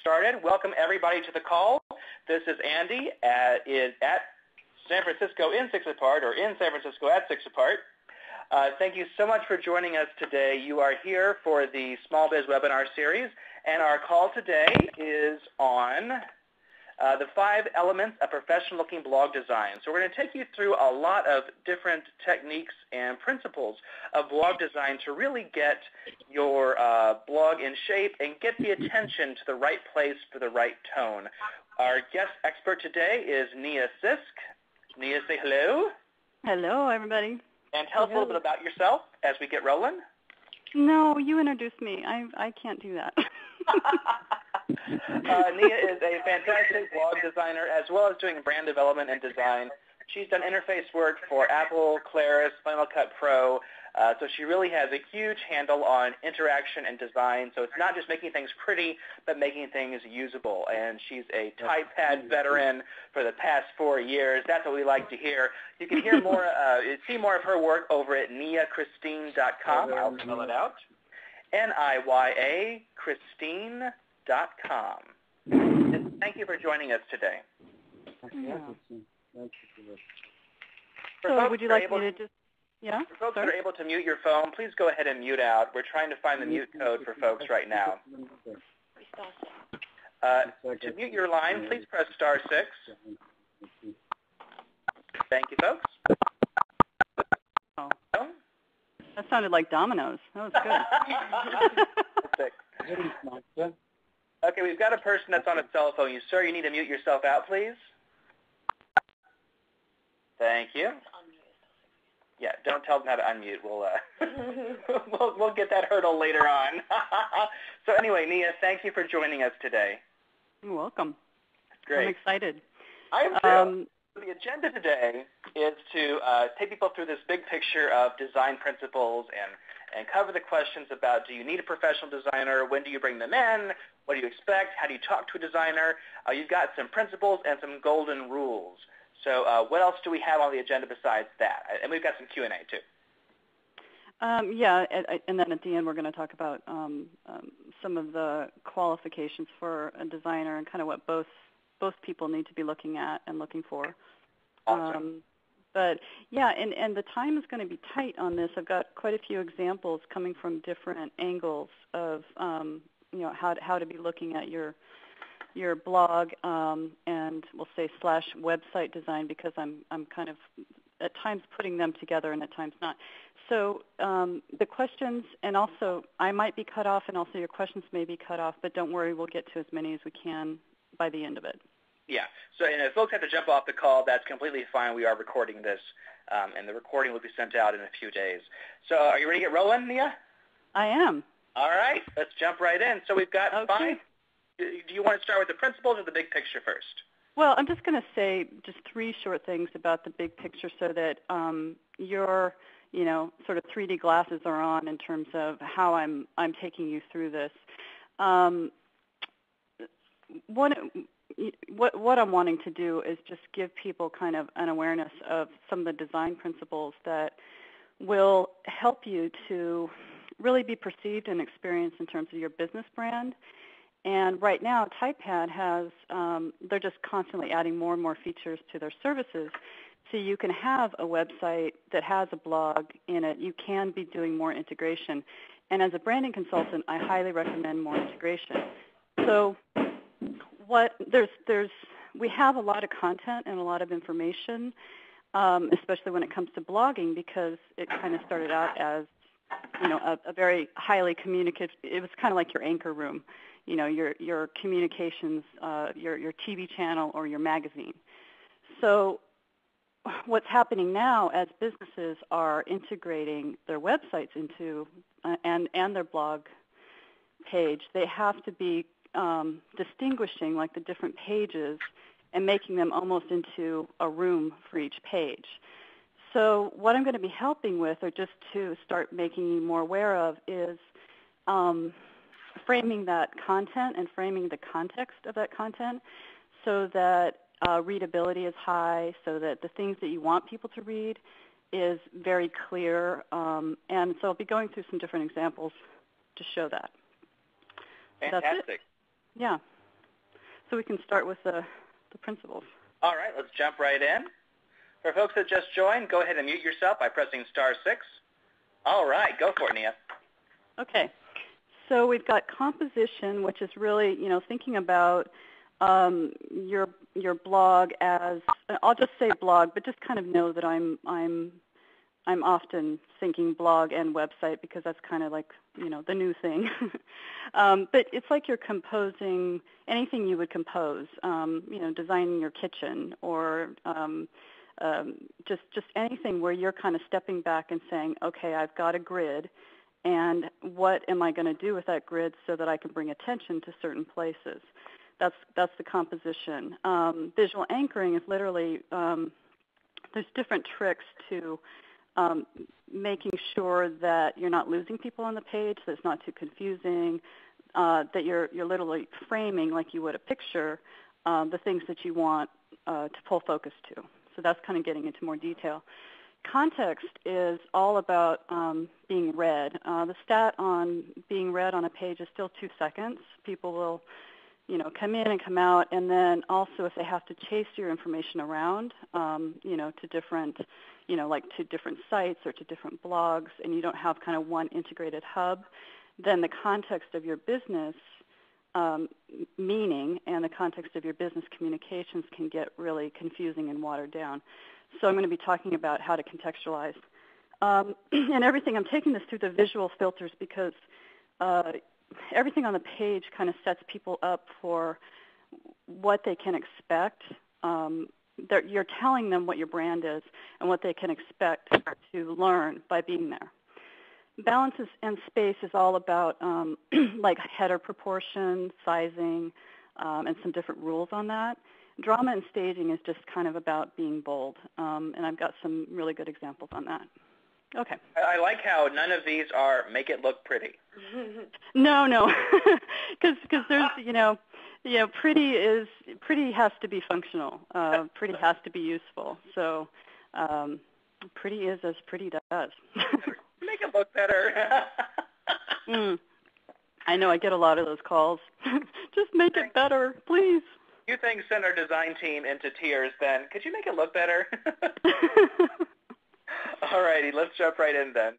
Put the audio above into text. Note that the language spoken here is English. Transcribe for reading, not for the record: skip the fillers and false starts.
started. Welcome everybody to the call. This is Andy at San Francisco in 6 Apart, or in San Francisco at 6 Apart. Thank you so much for joining us today. You are here for the Small Biz webinar series, and our call today is on the 5 elements of professional-looking blog design. So we're going to take you through a lot of different techniques and principles of blog design to really get your blog in shape and get the attention to the right place for the right tone. Our guest expert today is Nia Sisk. Nia, say hello. Hello, everybody. And tell us a little bit about yourself as we get rolling. No, you introduced me. I can't do that. Nia is a fantastic blog designer as well as doing brand development and design. She's done interface work for Apple, Claris, Final Cut Pro, so she really has a huge handle on interaction and design. So it's not just making things pretty, but making things usable. And she's a typepad veteran for the past 4 years. That's what we like to hear. You can hear more, see more of her work over at niachristine.com. I'll spell it out. NIYA Christine.com. Thank you for joining us today. Yeah. So would you like me to just, For folks that are able to mute your phone, please go ahead and mute out. We're trying to find the mute code for folks right now. To mute your line, please press *6. Thank you, folks. Oh. That sounded like dominoes. That was good. Okay, we've got a person that's on a cell phone. Sir, you need to mute yourself out, please. Thank you. Yeah, don't tell them how to unmute. We'll get that hurdle later on. So anyway, Nia, thank you for joining us today. You're welcome. Great. I'm excited. I am too. The agenda today is to take people through this big picture of design principles and cover the questions about, do you need a professional designer? When do you bring them in? What do you expect? How do you talk to a designer? You've got some principles and some golden rules. So what else do we have on the agenda besides that? And we've got some Q&A too. Yeah, and then at the end we're going to talk about some of the qualifications for a designer and kind of what both people need to be looking at and looking for. Awesome. But yeah, and the time is going to be tight on this. I've got quite a few examples coming from different angles of how to be looking at your blog and we'll say / website design, because I'm kind of at times putting them together and at times not. So the questions, and also I might be cut off and also your questions may be cut off, but don't worry, we'll get to as many as we can by the end of it. Yeah, so if folks have to jump off the call, that's completely fine. We are recording this, and the recording will be sent out in a few days. So are you ready to get rolling, Nia? I am. All right, let's jump right in. So we've got 5. Do you want to start with the principles or the big picture first? Well, I'm just going to say just 3 short things about the big picture so that your sort of 3D glasses are on in terms of how I'm taking you through this. What I'm wanting to do is just give people kind of an awareness of some of the design principles that will help you to really be perceived and experienced in terms of your business brand. And right now, typepad has, they're just constantly adding more and more features to their services. So you can have a website that has a blog in it. You can be doing more integration. And as a branding consultant, I highly recommend more integration. So we have a lot of content and a lot of information, especially when it comes to blogging, because it kind of started out as, a very highly communicative. It was kind of like your anchor room, your communications, your TV channel or your magazine. So what's happening now as businesses are integrating their websites into and their blog page, they have to be distinguishing like the different pages and making them almost into a room for each page. So what I'm going to be helping with, or just to start making you more aware of, is framing that content and framing the context of that content so that readability is high, so that the things that you want people to read is very clear. And so I'll be going through some different examples to show that. Fantastic. That's it. Yeah. So we can start with the principles. All right, let's jump right in. For folks that just joined, go ahead and mute yourself by pressing *6. All right, go for it, Nia. Okay. So we've got composition, which is really, thinking about your blog as, I'll just say blog, but just kind of know that I'm often thinking blog and website because that's kind of like, the new thing. But it's like you're composing anything you would compose, designing your kitchen or just anything where you're kind of stepping back and saying, okay, I've got a grid, and what am I going to do with that grid so that I can bring attention to certain places? That's the composition. Visual anchoring is literally, there's different tricks to making sure that you're not losing people on the page, that it's not too confusing, that you're literally framing like you would a picture, the things that you want to pull focus to. So that's kind of getting into more detail. Context is all about being read. The stat on being read on a page is still 2 seconds. People will, come in and come out, and then also if they have to chase your information around, to different, like to different sites or to different blogs, and you don't have kind of one integrated hub, then the context of your business meaning and the context of your business communications can get really confusing and watered down. So I'm going to be talking about how to contextualize. And everything, I'm taking this through the visual filters because everything on the page kind of sets people up for what they can expect. You're telling them what your brand is and what they can expect to learn by being there. Balance and space is all about like header proportion, sizing, and some different rules on that. Drama and staging is just kind of about being bold, and I've got some really good examples on that. Okay. I like how none of these are make it look pretty. No, because there's pretty has to be functional. Pretty has to be useful. So pretty is as pretty does. Make it look better. I know I get a lot of those calls. Just make it better, please. You think send our design team into tears then. Could you make it look better? All righty, let's jump right in then.